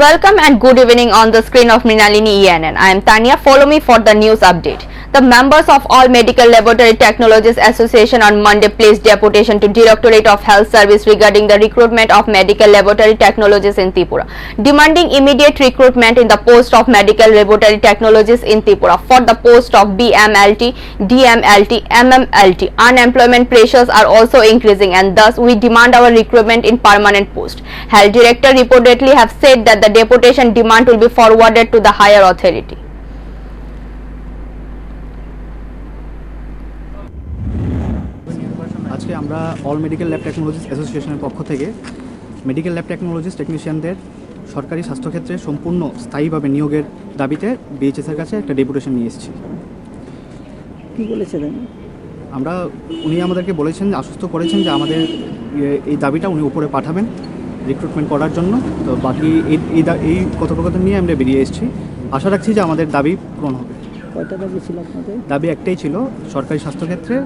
Welcome and good evening on the screen of Mrinalini ENN. I am Tanya. Follow me for the news update. The members of All Medical Laboratory Technologies Association on Monday placed deputation to Directorate of Health Service regarding the recruitment of medical laboratory technologists in Tripura, demanding immediate recruitment in the post of medical laboratory technologists in Tripura for the post of BMLT, DMLT, MMLT. Unemployment pressures are also increasing and thus we demand our recruitment in permanent post. Health Director reportedly have said that the deputation demand will be forwarded to the higher authority. আজকে আমরা all medical lab technologist অ্যাসোসিয়েশনের পক্ষ থেকে medical lab technologist টেকনিশিয়ানদের সরকারি স্বাস্থ্যক্ষেত্রে সম্পূর্ণ স্থায়ীভাবে নিয়োগের দাবিতে বিএইচএসের কাছে একটা ডেপুটেশন নিয়ে এসেছি। কী বলেছেন? উনি আমাদেরকে বলেছেন, আশ্বস্ত করেছেন যে আমাদের এই দাবিটা উনি উপরে পাঠাবেন রিক্রুটমেন্ট করার জন্য। তো বাকি এই কথোপকথন নিয়ে আমরা বেরিয়ে এসেছি। আশা রাখছি যে আমাদের দাবি পূরণ হবে। কয়টা দাবি ছিল আপনাদের? দাবি একটাই ছিল, সরকারি স্বাস্থ্যক্ষেত্রে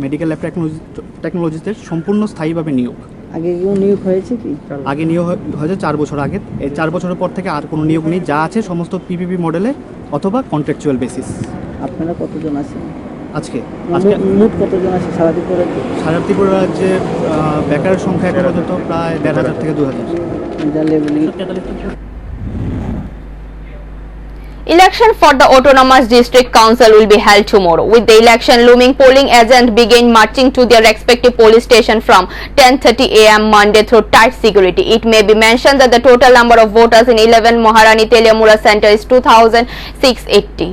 মেডিকেল ল্যাব টেকনোলজিস্টদের সম্পূর্ণ স্থায়ীভাবে নিয়োগ। আগে কেউ নিয়োগ হয়েছে কি? আগে নিয়োগ হয়েছে 4 বছর আগে। এই 4 বছরের পর থেকে আর কোনো নিয়োগ নেই, যা আছে সমস্ত পিপিপি মডেলে অথবা কন্ট্রাকচুয়াল বেসিস। আপনারা কতজন আছেন আজকে মোট কতজন আছে সারা ত্রিপুরা রাজ্যে? বেকারের সংখ্যা এখন পর্যন্ত প্রায় 1,500 থেকে 2,000। Election for the Autonomous District Council will be held tomorrow. With the election looming, polling agents begin marching to their respective police station from 10:30 a.m. Monday through tight security. It may be mentioned that the total number of voters in 11 Maharani Teliamura Center is 2,680.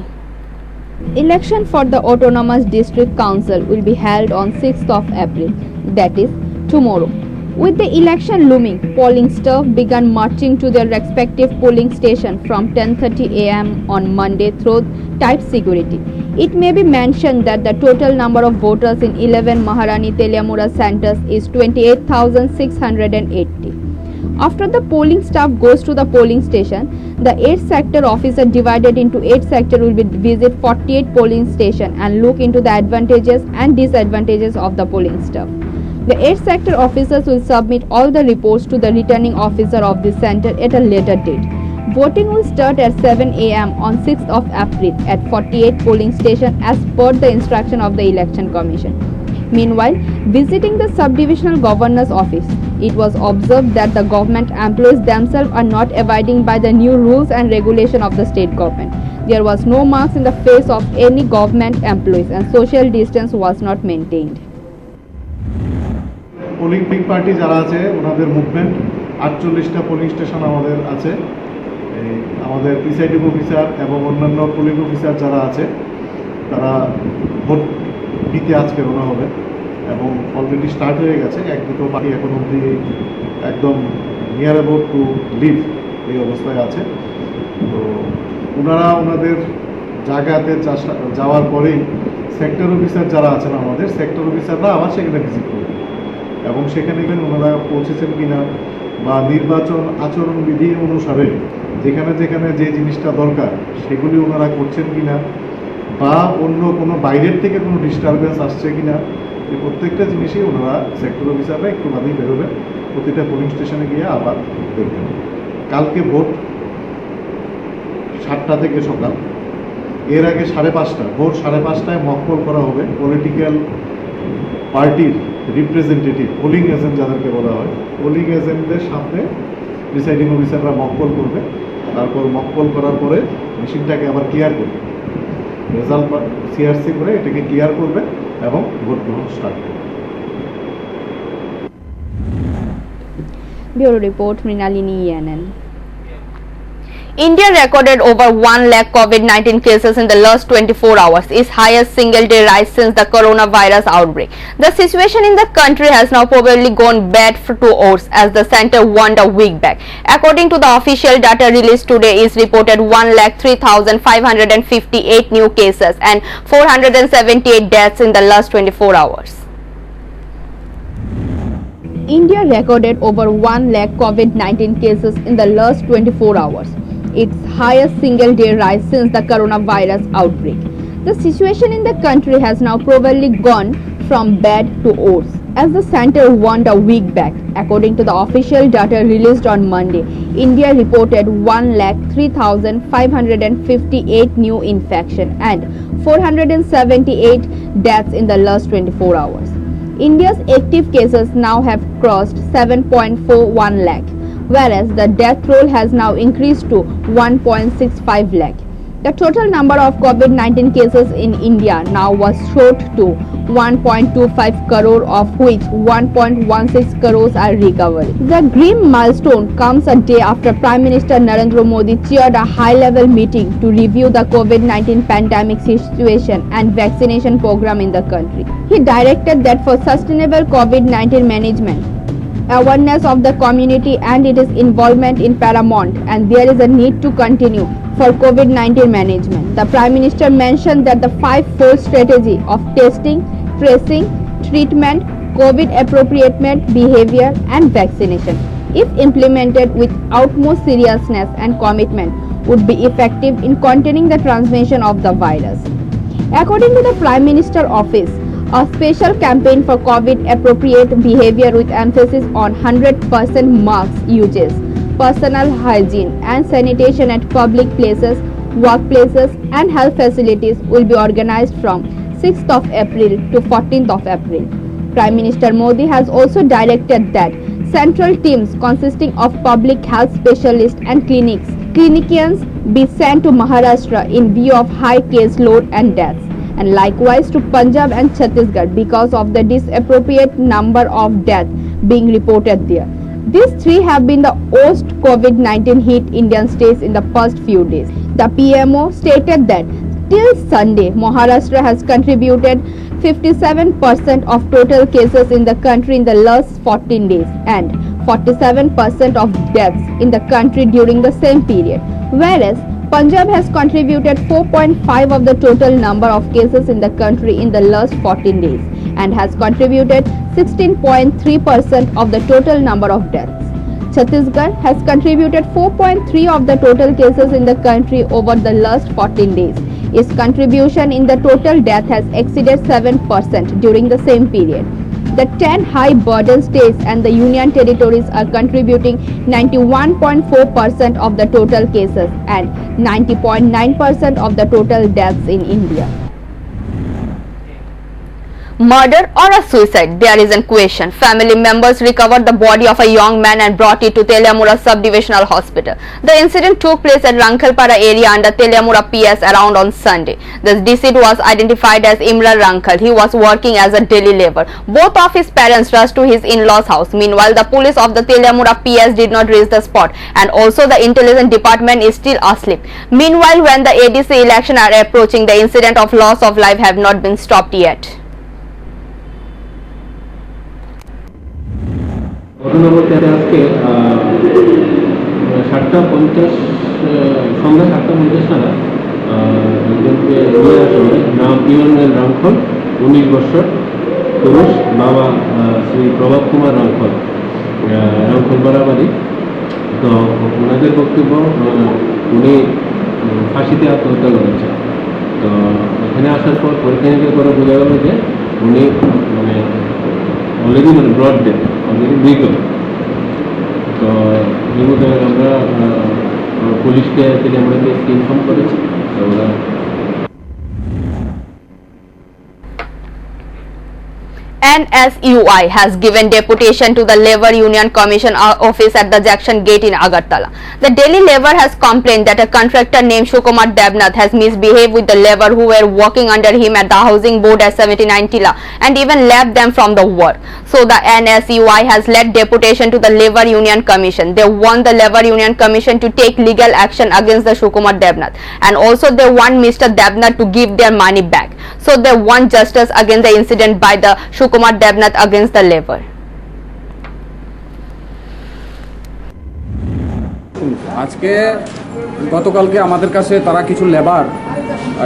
Election for the Autonomous District Council will be held on 6th of April, that is, tomorrow. With the election looming, polling staff began marching to their respective polling station from 10:30 a.m. on Monday through tight security. It may be mentioned that the total number of voters in 11 Maharani Teliamura centers is 28,680. After the polling staff goes to the polling station, the 8 sector officer divided into 8 sector will visit 48 polling station and look into the advantages and disadvantages of the polling staff. The 8 sector officers will submit all the reports to the returning officer of the center at a later date. Voting will start at 7 a.m. on 6th of April at 48 polling station as per the instruction of the Election Commission. Meanwhile, visiting the subdivisional governor's office, it was observed that the government employees themselves are not abiding by the new rules and regulation of the state government. There was no marks in the face of any government employees and social distance was not maintained. Polling party যারা আছে ওনাদের movement 48টা polling station আমাদের আছে। আমাদের presiding officer এবং অন্যান্য polling officer যারা আছে তারা ভোট দিতে আজকে রওনা হবে এবং অলরেডি স্টার্ট হয়ে গেছে। দুটো পার্টি এখন অবধি একদম নিয়ার অ্যাবাউট টু লিভ এই অবস্থায় আছে। তো ওনারা ওনাদের জায়গাতে যাওয়ার পরেই সেক্টর অফিসার যারা আছেন আমাদের সেক্টর অফিসাররা আবার সেখানে ভিজিট করবে এবং সেখানে ওনারা পৌঁছেছেন কিনা বা নির্বাচন আচরণবিধি অনুসারে যেখানে যেখানে যে জিনিসটা দরকার সেগুলি ওনারা করছেন কিনা বা অন্য কোনো বাইরের থেকে কোনো ডিস্টারবেন্স আসছে কিনা এই প্রত্যেকটা জিনিসই ওনারা সেক্টর অফিসাররা একটু বাদেই বেরোবেন, প্রতিটা পোলিং স্টেশনে গিয়ে আবার দেখবেন। কালকে ভোট 7টা থেকে সকাল, এর আগে 5:30 ভোট 5:30টায় মকপল করা হবে। পলিটিক্যাল পার্টির রিপ্রেজেন্টেটিভ পোলিং এজেন্ট যাদেরকে বলা হয় পোলিং এজেন্টদের সামনে প্রিসাইডিং অফিসাররা মকপল করবে। তারপর মকপল করার পরে মেশিনটাকে আবার ক্লিয়ার করবে, রেজাল্ট সিআরসি করে এটাকে ক্লিয়ার করবে এবং ভোট গ্রহণ স্টার্ট করবে। Bureau Report, Mrinalini ENN. India recorded over 1 lakh COVID-19 cases in the last 24 hours, its highest single-day rise since the coronavirus outbreak. The situation in the country has now probably gone bad for 2 hours as the center warned a week back. According to the official data released today, is reported 1,03,558 new cases and 478 deaths in the last 24 hours. India recorded over 1 lakh COVID-19 cases in the last 24 hours. Its highest single-day rise since the coronavirus outbreak. The situation in the country has now probably gone from bad to worse. as the center warned a week back. According to the official data released on Monday, India reported 103,558 new infection and 478 deaths in the last 24 hours. India's active cases now have crossed 7.41 lakh, whereas the death toll has now increased to 1.65 lakh. The total number of COVID-19 cases in India now was shot to 1.25 crore, of which 1.16 crores are recovered. The grim milestone comes a day after Prime Minister Narendra Modi chaired a high-level meeting to review the COVID-19 pandemic situation and vaccination program in the country. He directed that for sustainable COVID-19 management, awareness of the community and its involvement in paramount, and there is a need to continue for COVID-19 management. The Prime Minister mentioned that the 5-fold strategy of testing, tracing, treatment, COVID appropriate behavior and vaccination, if implemented with utmost seriousness and commitment, would be effective in containing the transmission of the virus. According to the Prime Minister Office, a special campaign for COVID appropriate behavior with emphasis on 100% mask usage, personal hygiene and sanitation at public places, workplaces and health facilities will be organized from 6th of April to 14th of April. Prime Minister Modi has also directed that central teams consisting of public health specialists and clinicians be sent to Maharashtra in view of high case load and deaths, and likewise to Punjab and Chhattisgarh because of the disappropriate number of deaths being reported there. These three have been the worst COVID-19 hit Indian states in the past few days. The PMO stated that till Sunday, Maharashtra has contributed 57% of total cases in the country in the last 14 days and 47% of deaths in the country during the same period, whereas Punjab has contributed 4.5% of the total number of cases in the country in the last 14 days and has contributed 16.3% of the total number of deaths. Chhattisgarh has contributed 4.3% of the total cases in the country over the last 14 days. Its contribution in the total death has exceeded 7% during the same period. The 10 high burden states and the union territories are contributing 91.4% of the total cases and 90.9% of the total deaths in India. Murder or a suicide? There is a question. Family members recovered the body of a young man and brought it to Teliamura Subdivisional Hospital. The incident took place at Rankhalpara area under Teliamura PS around on Sunday. The deceased was identified as Imran Rankhal. He was working as a daily laborer. Both of his parents rushed to his in-laws' house. Meanwhile, the police of the Teliamura PS did not reach the spot, and also the intelligence department is still asleep. Meanwhile, when the ADC election are approaching, the incident of loss of life have not been stopped yet. ঘটনা বলতে আজকে 7:50 সন্ধ্যা 7:50 নাগাদ একজনকে নিয়ে আসা হয়। নাম ইমরান রাঙ্খল, 19 বছর, পুরুষ, বাবা শ্রী প্রভাত কুমার রাঙ্খল, রাঙ্খল বাড়াবাড়ি। তো ওনাদের বক্তব্য উনি ফাঁসিতে আত্মহত্যা করেছেন। তো এখানে আসার পর পরীক্ষা নিরীক্ষা করে বোঝা গেল যে উনি অলরেডি ব্রড ডেথ, অলরেডি মৃত। তো এই মধ্যে আমরা পুলিশকে আমরা ইনফর্ম করেছি। ওরা NSUI has given deputation to the Labour Union Commission office at the Junction Gate in Agartala. The Delhi Labour has complained that a contractor named Shukumar Devnath has misbehaved with the labour who were working under him at the housing board at 79 Tila and even left them from the work. So the NSUI has led deputation to the Labour Union Commission. They want the Labour Union Commission to take legal action against the Shukumar Devnath, and also they want Mr. Devnath to give their money back. So they want justice against the incident by the Shukumar Devnath against the Labour. আজকে গতকালকে আমাদের কাছে তারা কিছু labour,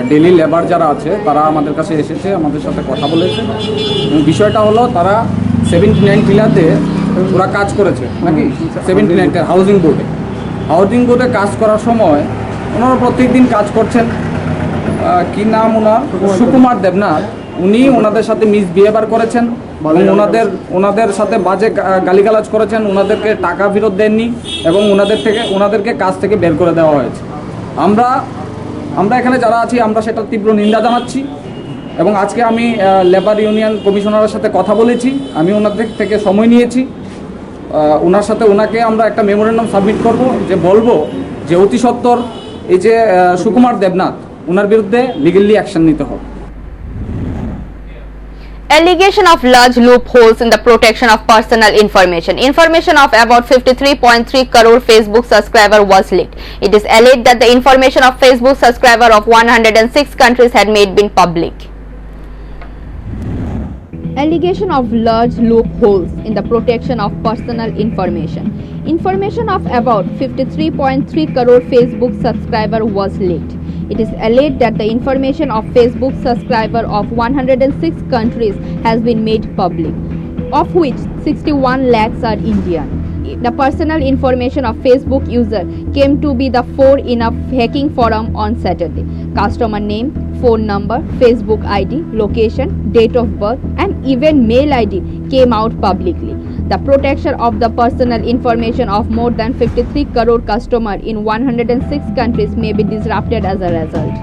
daily labour যারা আছে তারা আমাদের কাছে এসেছে, আমাদের সাথে কথা বলেছে। বিষয়টা হলো তারা 79 টিলাতে ওরা কাজ করেছে নাকি 79 হাউজিং বোর্ডে কাজ করার সময় ওনারা প্রত্যেকদিন কাজ করছেন। কি নাম ওনার? সুকুমার দেবনাথ। উনি ওনাদের সাথে মিসবিহেভিয়ার করেছেন এবং ওনাদের সাথে বাজে গালিগালাজ করেছেন, ওনাদেরকে টাকা ফেরত দেননি এবং ওনাদেরকে কাজ থেকে বের করে দেওয়া হয়েছে। আমরা এখানে যারা আছি আমরা সেটা তীব্র নিন্দা জানাচ্ছি এবং আজকে আমি লেবার ইউনিয়ন কমিশনারের সাথে কথা বলেছি, আমি ওনাদের থেকে সময় নিয়েছি, ওনাকে আমরা একটা মেমোরেন্ডাম সাবমিট করব, যে বলবো যে অতি সত্বর এই যে সুকুমার দেবনাথ ওনার বিরুদ্ধে লিগ্যালি অ্যাকশন নিতে হবে। Allegation of large loopholes in the protection of personal information. Information of about 53.3 crore Facebook subscriber was leaked. It is alleged that the information of Facebook subscriber of 106 countries had made been public. Allegation of large loopholes in the protection of personal information. Information of about 53.3 crore Facebook subscriber was leaked. It is alleged that the information of Facebook subscriber of 106 countries has been made public, of which 61 lakhs are Indian. The personal information of Facebook user came to be the fore in a hacking forum on Saturday. Customer name, phone number, Facebook ID, location, date of birth and even mail ID came out publicly. The protection of the personal information of more than 53 crore customers in 106 countries may be disrupted as a result.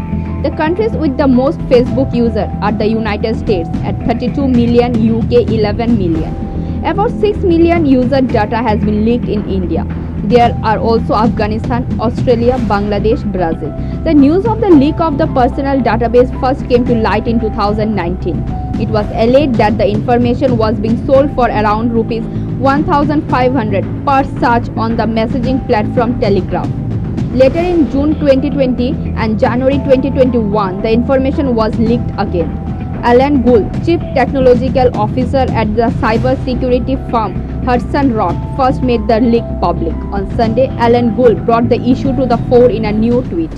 The countries with the most Facebook users are the United States at 32 million, UK 11 million. About 6 million user data has been leaked in India. There are also Afghanistan, Australia, Bangladesh, Brazil. The news of the leak of the personal database first came to light in 2019. It was alleged that the information was being sold for around rupees 1,500 per search on the messaging platform Telegraph. Later in June 2020 and January 2021, the information was leaked again. Alan Gould, Chief Technological Officer at the cyber security firm Hudson Rock, first made the leak public. On Sunday, Alan Gould brought the issue to the fore in a new tweet.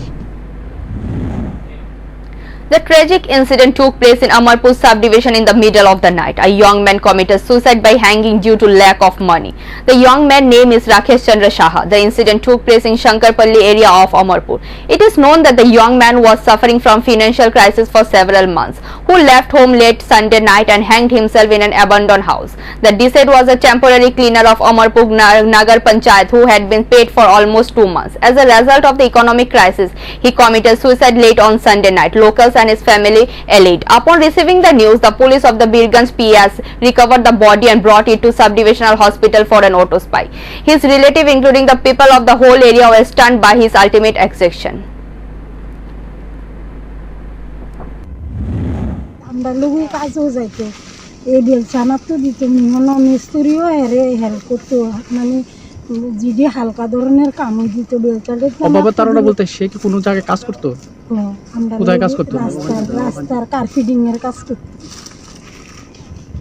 The tragic incident took place in Amarpur subdivision in the middle of the night. A young man committed suicide by hanging due to lack of money. The young man's name is Rakesh Chandra Saha. The incident took place in Shankarpalli area of Amarpur. It is known that the young man was suffering from financial crisis for several months, who left home late Sunday night and hanged himself in an abandoned house. The deceased was a temporary cleaner of Amarpur Nagar Panchayat who had been paid for almost 2 months. As a result of the economic crisis, he committed suicide late on Sunday night. Locals and his family allayed. Upon receiving the news, the police of the Birganj PS recovered the body and brought it to subdivisional hospital for an autopsy. His relative, including the people of the whole area, were stunned by his ultimate execution. আমরা logo কাজও যাইতো এই বেলচানা তো দিত মিহন মিস্ত্রিও এরে help করতো মানে GD হালকা ধরনের কামও দিত বেলচালে অভাবে তারা বলতে সে কি কোনো জায়গায় কাজ করতো? আমরা কোথায় কাজ করতো? রাস্তার কার্পেটিং এর কাজ করতো।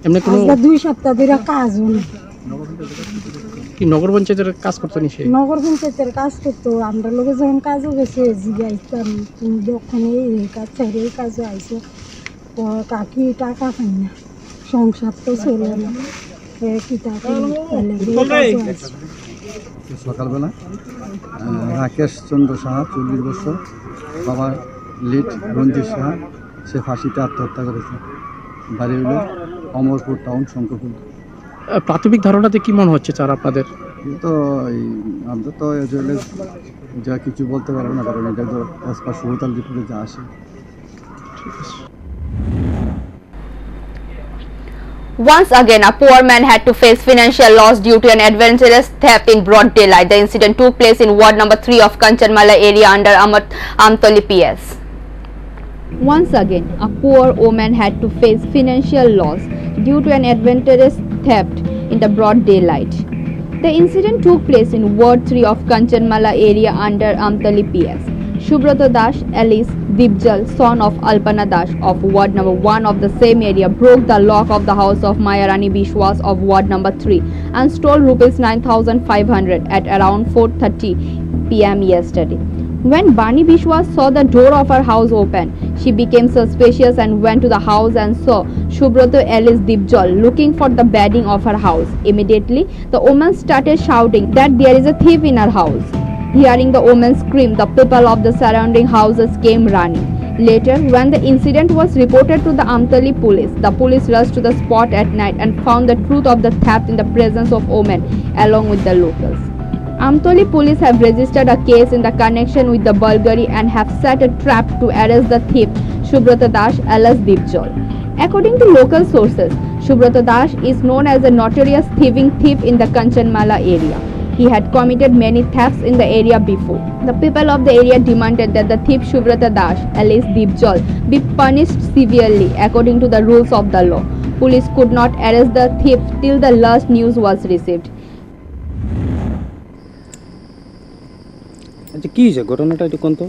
এমনি কোনো 2 সপ্তাহ ধরে কাজ হলো। কি নগর পঞ্চায়েতের কাজ করতো নি সে? নগর পঞ্চায়েতের কাজ করতো। আমরা লোকে যখন কাজও গেছে জিগাইতাম তুমি যখন এই কাজ ছেড়ে এই কাজে আইসো কাকি টাকা পাই না, সংসার তো চলে না, কি টাকা সকালবেলা রাকেশ চন্দ্র সাহা 40 বছর, বাবা লিট রঞ্জিত সাহা, সে ফাঁসিতে আত্মহত্যা করেছে। বাড়ি হলো অমরপুর টাউন, শঙ্করপুর। প্রাথমিক ধারণাতে কি মনে হচ্ছে স্যার আপনাদের? তো আমরা তো যা কিছু বলতে পারবো না, কারণ এটা তো সুহতাল রিপোর্টে যা আসে। Once again, a poor man had to face financial loss due to an adventurous theft in broad daylight. The incident took place in Ward number 3 of Kanchanmala area under Amtoli PS. Once again, a poor woman had to face financial loss due to an adventurous theft in the broad daylight. The incident took place in Ward 3 of Kanchanmala area under Amtoli PS. Shubroto Dash, Alice Dibjal, son of Alpana Dash of Ward number 1 of the same area, broke the lock of the house of Mayarani Bishwas of Ward number 3 and stole rupees 9,500 at around 4:30 p.m. yesterday. When Bani Bishwas saw the door of her house open, she became suspicious and went to the house and saw Shubroto Alice Dibjal looking for the bedding of her house. Immediately, the woman started shouting that there is a thief in her house. Hearing the woman scream, the people of the surrounding houses came running. Later, when the incident was reported to the Amtali police rushed to the spot at night and found the truth of the theft in the presence of women along with the locals. Amtali police have registered a case in the connection with the burglary and have set a trap to arrest the thief Subrata Das alias Dipjol. According to local sources, Subrata Das is known as a notorious thief in the Kanchanmala area. He had committed many thefts in the area before. The people of the area demanded that the thief Subrata Das alias Dipjol be punished severely according to the rules of the law. Police could not arrest the thief till the last news was received. আচ্ছা কি হয়েছে ঘটনাটা একটু কোন তো?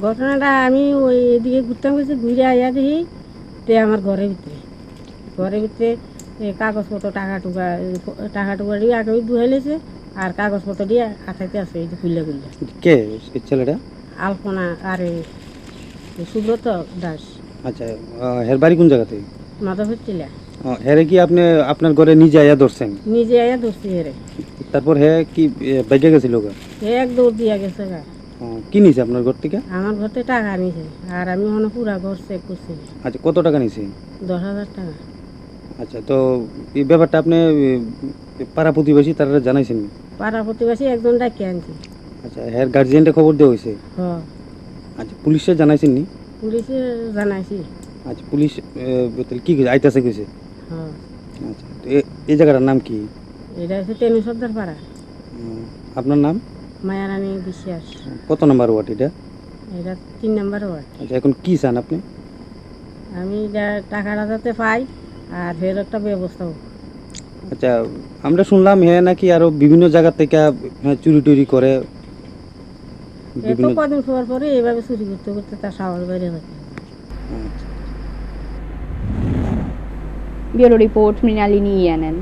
ঘটনাটা আমি ওই এদিকে ঘুরতাম গেছি, ঘুরে আইয়া দেখি তে আমার ঘরের ভিতরে কাগজপত্র টাকা টুকা দিয়ে আগে ধুয়ে লেছে আর কাগজপত্র দিয়ে আঠাইতে আছে এই যে খুললে কে এই ছেলেটা? আলপনা আর সুব্রত দাস। আচ্ছা হের বাড়ি কোন জায়গাতে? মাধবপুর টিলা। হেরে কি আপনি আপনার ঘরে নিজে আয়া ধরছেন? নিজে আয়া ধরছি হেরে। তারপর হে কি বাইকে গেছিল গা? হে এক দৌড় দিয়া গেছে গা। কি নিছে আপনার ঘর থেকে? আমার ঘর থেকে টাকা নিছে আর আমি ওখানে পুরা ঘর চেক করছি। আচ্ছা কত টাকা নিছে? 10,000 টাকা। আচ্ছা তো এই ব্যাপারটা আপনি পাড়া প্রতিবেশী তারা জানাইছেন? পাড়া প্রতিবেশী একজন ডাকি আনছি। আচ্ছা হের গার্জিয়ানটা খবর দেওয়া হয়েছে? হ্যাঁ। আচ্ছা পুলিশে জানাইছেন নি? পুলিশে জানাইছি। আচ্ছা পুলিশ কি কইছে আইতাছে কইছে? হ্যাঁ। আচ্ছা তো এই জায়গাটার নাম কি? এটা হচ্ছে টেনু সর্দার পাড়া। আপনার নাম? মায়ারানী বিশ্বাস। কত নাম্বার ওয়ার্ড এটা? এটা 3 নাম্বার ওয়ার্ড। আচ্ছা এখন কি চান আপনি? আমি টাকাটা যাতে পাই আর ফের একটা ব্যবস্থা হোক। আচ্ছা আমরা শুনলাম হ্যাঁ নাকি আরো বিভিন্ন জায়গা থেকে চুরি টুরি করে। এত কদিন পরে এইভাবে চুরি করতে করতে তার সাহস বেড়ে থাকে। Bureau Report, Mrinalini ENN.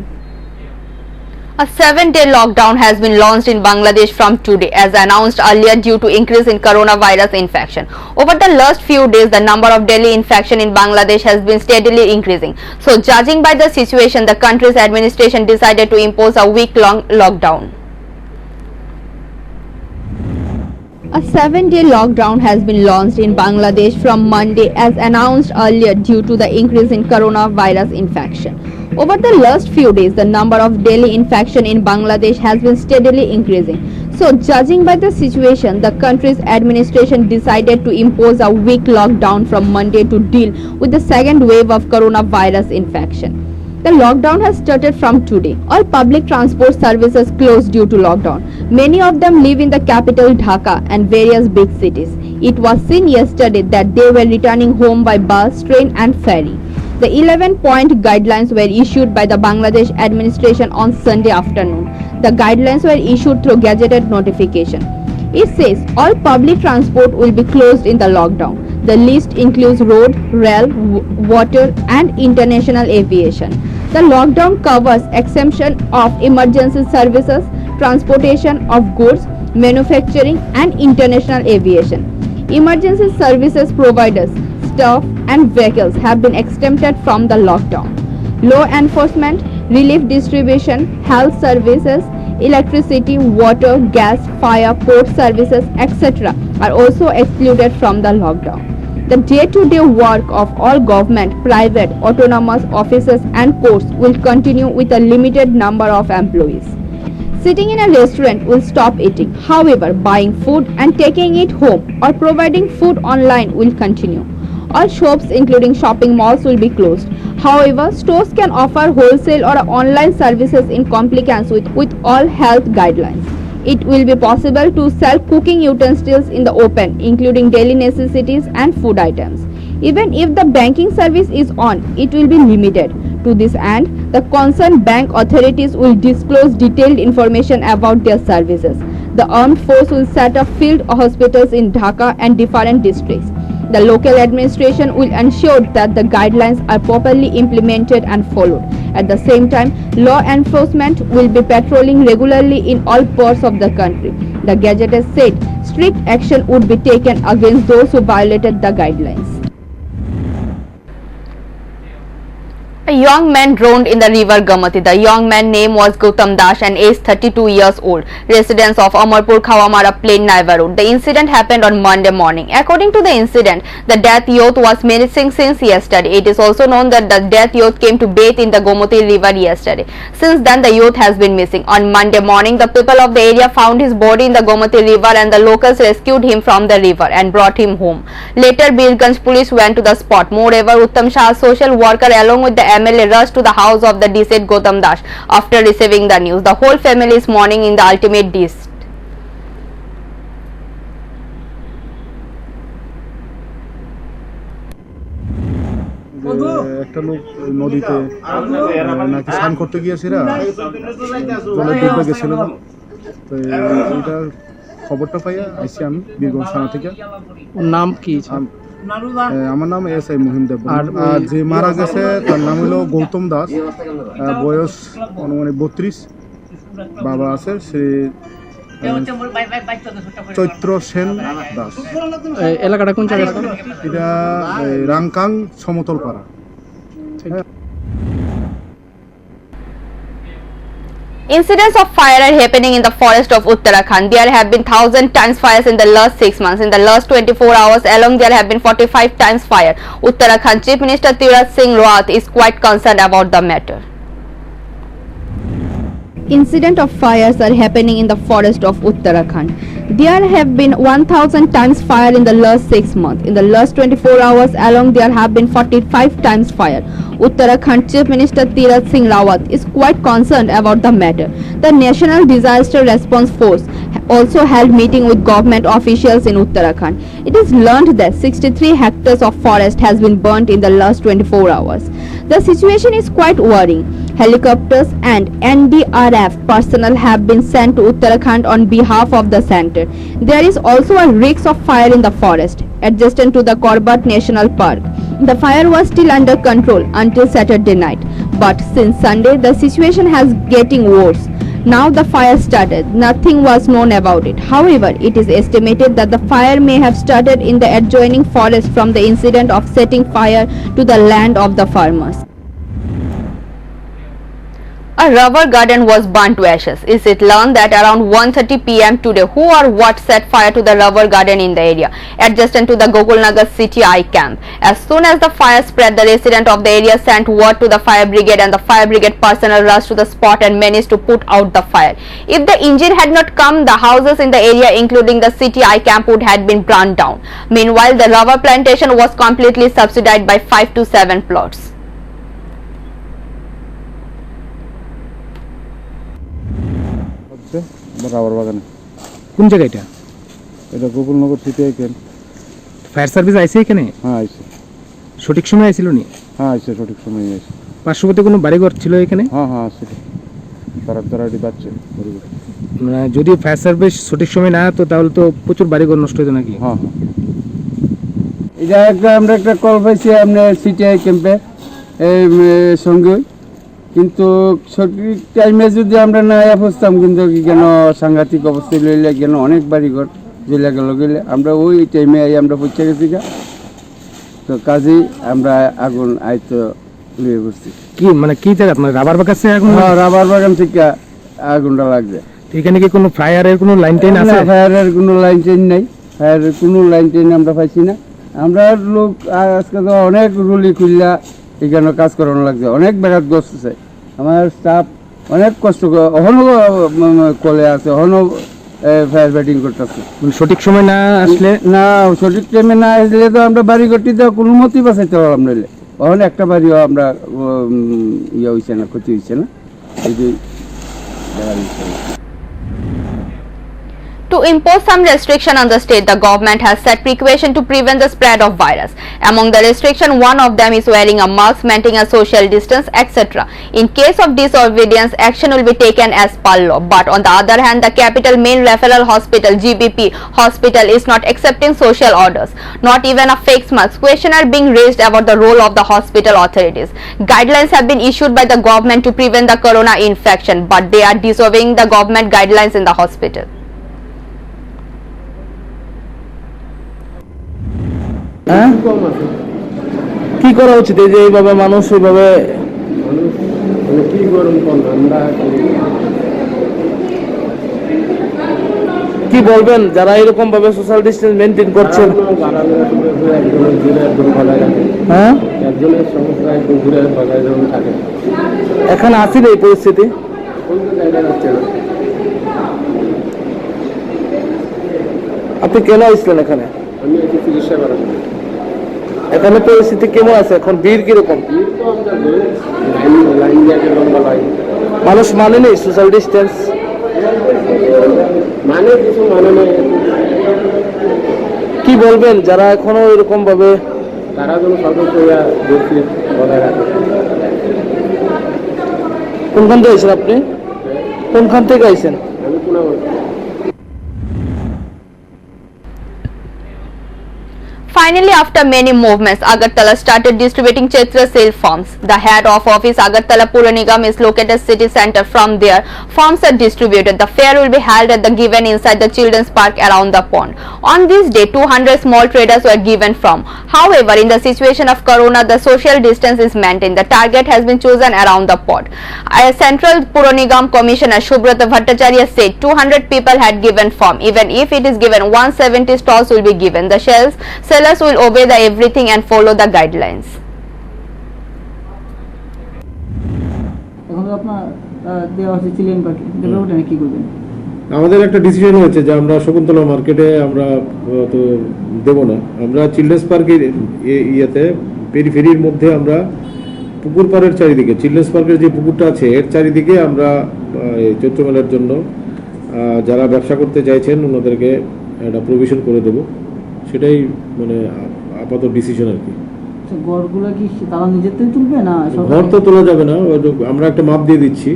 A 7-day lockdown has been launched in Bangladesh from today as announced earlier due to increase in coronavirus infection. Over the last few days, the number of daily infection in Bangladesh has been steadily increasing. So judging by the situation, the country's administration decided to impose a week-long lockdown. A 7-day lockdown has been launched in Bangladesh from Monday as announced earlier due to the increase in coronavirus infection. Over the last few days, the number of daily infection in Bangladesh has been steadily increasing. So, judging by the situation, the country's administration decided to impose a week lockdown from Monday to deal with the second wave of coronavirus infection. The lockdown has started from today. All public transport services closed due to lockdown. Many of them live in the capital Dhaka and various big cities. It was seen yesterday that they were returning home by bus, train and ferry. The 11-point guidelines were issued by the Bangladesh administration on Sunday afternoon. The guidelines were issued through gazetted notification. It says all public transport will be closed in the lockdown. The list includes road, rail, water and international aviation. The lockdown covers exemption of emergency services, transportation of goods, manufacturing and international aviation. Emergency services providers, staff and vehicles have been exempted from the lockdown. Law enforcement, relief distribution, health services, electricity, water, gas, fire, port services, etc. are also excluded from the lockdown. The day-to-day work of all government, private, autonomous offices and courts will continue with a limited number of employees. Sitting in a restaurant will stop eating. However, buying food and taking it home or providing food online will continue. All shops including shopping malls will be closed. However, stores can offer wholesale or online services in compliance with all health guidelines. It will be possible to sell cooking utensils in the open, including daily necessities and food items. Even if the banking service is on, it will be limited. To this end, the concerned bank authorities will disclose detailed information about their services. The armed force will set up field hospitals in Dhaka and different districts. The local administration will ensure that the guidelines are properly implemented and followed. At the same time, law enforcement will be patrolling regularly in all parts of the country. The Gazette said strict action would be taken against those who violated the guidelines. A young man drowned in the river Gamati. The young man's name was Gautam Das and aged 32 years old, residents of Amarpur Khawamara Plain neighborhood. The incident happened on Monday morning. According to the incident, the death youth was missing since yesterday. It is also known that the death youth came to bathe in the Gomati river yesterday. Since then, the youth has been missing. On Monday morning, the people of the area found his body in the Gomati river and the locals rescued him from the river and brought him home. Later, Birganj police went to the spot. Moreover, Uttam Shah, social worker, along with the MLA, rushed to the house of the deceased Gautam Das after receiving the news. The whole family is mourning in the ultimate deceased. একটা লোক নদীতে নাকি স্নান করতে গিয়েছিল, জলে ডুবে গেছিল। তো এটা খবরটা পাইয়া আইসি আমি বীরগঞ্জ থানা থেকে। নাম কি? আমার নাম এসআই মুহিম দেব। আর যে মারা গেছে তার নাম হলো গৌতম দাস, বয়স অনুমানিক 32। বাবা আছে সে চৈত্র সেন দাস। এলাকাটা কোন জায়গায়? এটা রাংকাং সমতল পাড়া। Incidents of fire are happening in the forest of Uttarakhand. There have been 1,000 times fires in the last 6 months. In the last 24 hours alone, there have been 45 times fire. Uttarakhand Chief Minister Tirth Singh Rawat is quite concerned about the matter. Incident of fires are happening in the forest of Uttarakhand. There have been 1,000 times fire in the last 6 months. In the last 24 hours alone, there have been 45 times fire. Uttarakhand Chief Minister Tirth Singh Rawat is quite concerned about the matter. The National Disaster Response Force also held meeting with government officials in Uttarakhand. It is learned that 63 hectares of forest has been burnt in the last 24 hours. The situation is quite worrying. Helicopters and NDRF personnel have been sent to Uttarakhand on behalf of the center. There is also a risk of fire in the forest adjacent to the Corbat National Park. The fire was still under control until Saturday night, but since Sunday the situation has getting worse. Now the fire started. Nothing was known about it. However, it is estimated that the fire may have started in the adjoining forest from the incident of setting fire to the land of the farmers. A rubber garden was burnt to ashes. Is it learned that around 1:30 p.m. today, who or what set fire to the rubber garden in the area adjacent to the Gokulnagar CTI camp? As soon as the fire spread, the resident of the area sent word to the fire brigade and the fire brigade personnel rushed to the spot and managed to put out the fire. If the engine had not come, the houses in the area including the CTI camp would have been burned down. Meanwhile, the rubber plantation was completely subsidized by 5 to 7 plots. Rubber বাগানে। কোন জায়গা এটা? এটা Gokulnagar CTI camp. Fire service আইছে এখানে? হ্যাঁ আইছে। সঠিক সময় আইছিল নি? হ্যাঁ আইছে, সঠিক সময় আইছে। পার্শ্ববর্তী কোনো বাড়িঘর ছিল এখানে? হ্যাঁ হ্যাঁ আছে, তারা দাঁড়াটি যাচ্ছে। মানে যদি ফায়ার সার্ভিস সঠিক সময় না হতো তাহলে তো প্রচুর বাড়িঘর নষ্ট হতো নাকি? হ্যাঁ হ্যাঁ। এটা আমরা একটা কল পাইছি আপনার সিটিআই ক্যাম্পে সঙ্গে, কিন্তু সঠিক টাইমে যদি আমরা না পৌঁছতাম কিন্তু কেন সাংঘাতিক অবস্থায় লইলে কেন অনেক বাড়িঘর জ্বলে গেলে আমরা ওই টাইমে আমরা পৌঁছে গেছি। তো কাজেই আমরা আগুন আয়তো লিয়ে বসছি। কি মানে কি জায়গা আপনার রাবার বাগান আছে? এখন রাবার বাগান থেকে আগুনটা লাগছে। এখানে কি কোনো ফায়ারের কোনো লাইন টাইন আছে? ফায়ারের কোনো লাইন টাইন নাই, ফায়ারের কোনো লাইন টাইন আমরা পাইছি না। আমরা লোক আজকে তো অনেক রুলি খুললা এখানে কাজ করানো লাগছে, অনেক ব্যাঘাত গ্রস্ত আছে। আমার স্টাফ অনেক কষ্ট করে অহনো কলে আছে, অহনো ফায়ার ফাইটিং করতেছে। সঠিক সময় না আসলে, না সঠিক টাইমে না আসলে তো আমরা বাড়ি ঘরটি তো কোনো মতেই বাঁচাইতে পারলাম নইলে। অহন একটা বাড়িও আমরা ইয়ে হয়েছে না, ক্ষতি হয়েছে না। এই যে To impose some restriction on the state, the government has set precaution to prevent the spread of virus. Among the restriction, one of them is wearing a mask, maintaining a social distance, etc. In case of disobedience, action will be taken as per law. But on the other hand, the Capital Main Referral Hospital (GBP) hospital is not accepting social orders. Not even a face mask. Questions are being raised about the role of the hospital authorities. Guidelines have been issued by the government to prevent the corona infection, but they are disobeying the government guidelines in the hospital. কি করা উচিত? এই যে এইভাবে মানুষ এইভাবে মানুষ মানে কি গরম কম আমরা কি বলবেন যারা এরকম ভাবে সোশ্যাল ডিস্টেন্স মেনটেন করছেন? একজনের ঘুরে একজন বজায় রাখে, হ্যাঁ, একজনের সমস্যা একজন ঘুরে বজায় যেমন থাকে। এখন আছেন এই পরিস্থিতি? কোন জায়গায় যাচ্ছে না। আপনি কেন আসলেন এখানে? আমি একটু চিকিৎসা করার জন্য। এখানে পরিস্থিতি কেমন আছে এখন? ভিড় কিরকম? তো আমরা লাইন দিয়ে লম্বা লাইন, মানুষ মানে নেই সোশ্যাল ডিস্টেন্স? মানে কিছু মানে নেই। কি বলবেন যারা এখনো এরকম ভাবে? তারা যেন সতর্ক হইয়া ব্যক্তি বজায় রাখে। কোনখান থেকে আইছেন আপনি? কোনখান থেকে আইছেন? আমি পুনাবাড়ি। Finally, after many movements, Agartala started distributing Chaitra sale forms. The head of office Agartala Pura Nigam is located city center. From there, forms are distributed. The fair will be held at the given inside the children's park around the pond. On this day, 200 small traders were given from. However, in the situation of corona, the social distance is maintained. The target has been chosen around the pond. Central Pura Nigam Commissioner Shubrata Bhattacharya said 200 people had given form. Even if it is given, 170 stalls will be given. The sellers will obey the everything and follow the guidelines. আমাদের একটা decision হয়েছে যে আমরা শকুন্তলা মার্কেটে আমরা তো দেব না, আমরা চিলড্রেন্স পার্কের ইয়েতে পেরিফেরির মধ্যে আমরা পুকুর পাড়ের চারিদিকে, চিলড্রেন্স পার্কের যে পুকুরটা আছে এর চারিদিকে আমরা চৈত্র মেলার জন্য যারা ব্যবসা করতে চাইছেন ওনাদেরকে একটা প্রভিশন করে দেব। সেটাই মানে আপাতত ডিসিশন আর কি। ঘরগুলো কি তারা নিজের থেকে তুলবে না? ঘর তো তোলা যাবে না, আমরা একটা মাপ দিয়ে দিচ্ছি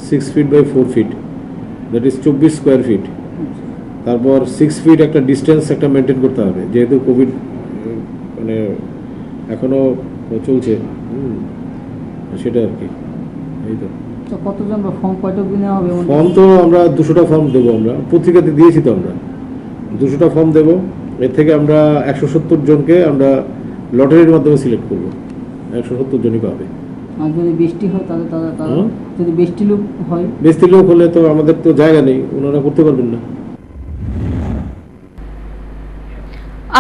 6 feet by 4 feet, that is 24 square feet. তারপর 6 ফিট একটা ডিস্টেন্স একটা মেনটেন করতে হবে, যেহেতু কোভিড মানে এখনো চলছে, সেটা আর কি। এই তো কতজন ফর্ম কয়টা নেওয়া হবে? ফর্ম তো আমরা 200টা ফর্ম দেবো, আমরা পত্রিকাতে দিয়েছি তো, আমরা 200টা ফর্ম দেবো। এর থেকে আমরা 170 জনকে আমরা লটারির মাধ্যমে সিলেক্ট করবো, 170 জনই পাবে। আর যদি বৃষ্টি হয় তাহলে তারা যদি বৃষ্টি লোক হয়, বৃষ্টি লোক হলে তো আমাদের তো জায়গা নেই, ওনারা করতে পারবেন না।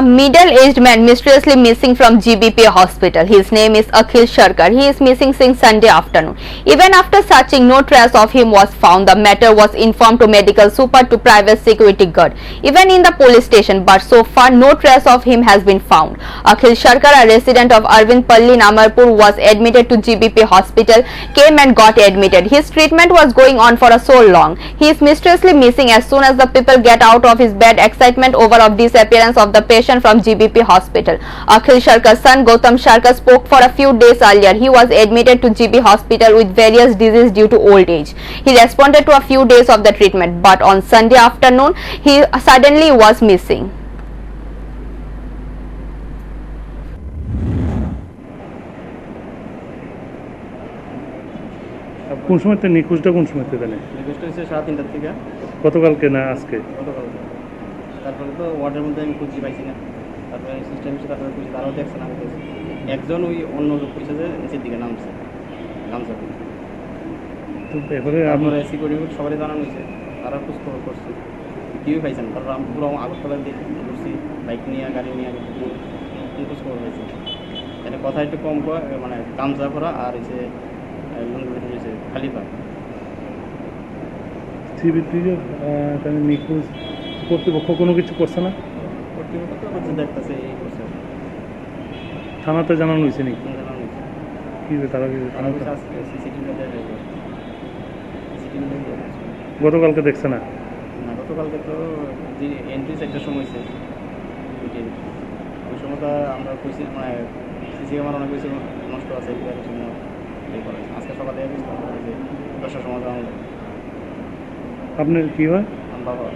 A middle-aged man mysteriously missing from GBP hospital. His name is Akhil Sharkar. He is missing since Sunday afternoon. Even after searching, no trace of him was found. The matter was informed to medical super to private security guard, even in the police station, but so far no trace of him has been found. Akhil Sharkar, a resident of Arvind Palli, Namarpur, was admitted to GBP hospital, came and got admitted. His treatment was going on for so long. He is mysteriously missing. As soon as the people get out of his bed, excitement over of disappearance of the patient from GBP hospital. Akhil Sharkar's son Gautam Sharkar spoke for a few days earlier. He was admitted to GB hospital with various diseases due to old age. He responded to a few days of the treatment, but on Sunday afternoon he suddenly was missing. কোন সময়তে নিখোঁজটা কোন সময়তে জানে? নিখোঁজটা হচ্ছে 3:30 থেকে। গতকালকে না আজকে? গতকালকে। তারপরে তো ওয়ার্ডের মধ্যে আমি খুঁজছি পাইছি না, তারপরে সিস্টেম হিসেবে তারপরে খুঁজছি, তারাও দেখছে না, আমি দেখছি একজন ওই অন্য লোক খুঁজছে যে নিচের দিকে নামছে। তারপরে সিকিউরিটি সবারই জানানো হয়েছে, তারা খোঁজ খবর করছে, কেউই পাইছে না। তারপর আমি পুরো আগরতলার দিকে ঘুরছি, বাইক নিয়ে গাড়ি নিয়ে খোঁজ খবর পাইছি। এটা কথা একটু কম কয়, মানে গামছা পরা আর হচ্ছে লুঙ্গি হয়েছে খালি পা। নিখোঁজ কর্তৃপক্ষ কোনো কিছু করছে না? কর্তৃপক্ষ তো হচ্ছে দেখতেছে, এই করছে। থানাতে জানানো হয়েছে নাকি? জানানো হয়েছে। কি তারা গতকালকে দেখছে না? না, গতকালকে তো যে এন্ট্রি 4টার সময় হয়েছে, ওই সময় তো আমরা কইছি মানে সিসি ক্যামেরা অনেক বেশি নষ্ট আছে, এগুলোর জন্য এই করা হয়েছে। আজকে সকালে 10টার সময় জানানো যায়। আপনার কি হয়? বাবা।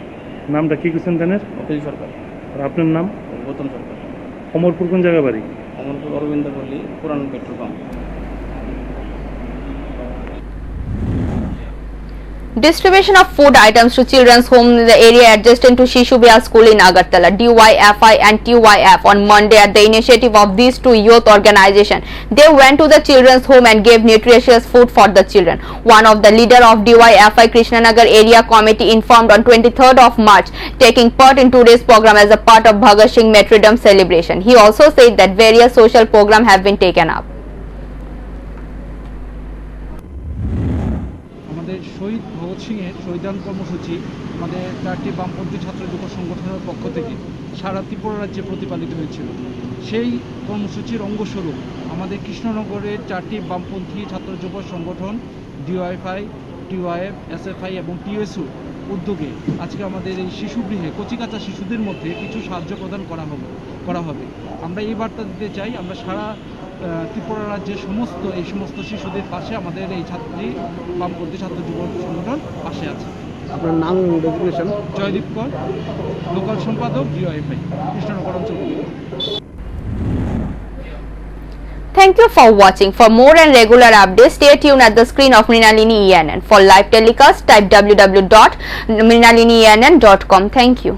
নামটা কি করছেন জানেন? অখিল সরকার। আর আপনার নাম? গৌতম সরকার। অমরপুর কোন জায়গা বাড়ি? অমরপুর অরবিন্দ পল্লী, পুরান petrol pump. Distribution of food items to children's home in the area adjacent to Shishu Vihar School in Agartala. DYFI and TYF on Monday at the initiative of these two youth organizations. They went to the children's home and gave nutritious food for the children. One of the leader of DYFI Krishnanagar area committee informed on 23rd of March taking part in today's program as a part of Bhagat Singh Martyrdom celebration. He also said that various social programs have been taken up. আমাদের শহীদ ভগৎ সিংয়ের শহীদান কর্মসূচি আমাদের চারটি বামপন্থী ছাত্র যুব সংগঠনের পক্ষ থেকে সারা ত্রিপুরা রাজ্যে প্রতিপালিত হয়েছিল। সেই কর্মসূচির অঙ্গস্বরূপ আমাদের কৃষ্ণনগরের চারটি বামপন্থী ছাত্র যুব সংগঠন ডিওয়াইফআই, টিওয়াইএফ, এসএফআই এবং টিএসইউ উদ্যোগে আজকে আমাদের এই শিশুগৃহে কচিকাঁচা শিশুদের মধ্যে কিছু সাহায্য প্রদান করা হবে। আমরা এই বার্তা দিতে চাই, আমরা সারা ত্রিপুরা রাজ্যের সমস্ত শিশুদের পাশে আমাদের এই বামপন্থী ছাত্র যুব সংগঠন পাশে আছে। আপনার নাম ডেজিগনেশন? জয়দীপ কর, লোকাল সম্পাদক, ডিওয়াইফআই, কৃষ্ণনগর অঞ্চল। Thank you for watching. For more and regular updates, stay tuned at the screen of Mrinalini ENN. For live telecast, type www.mrinalinienn.com. Thank you.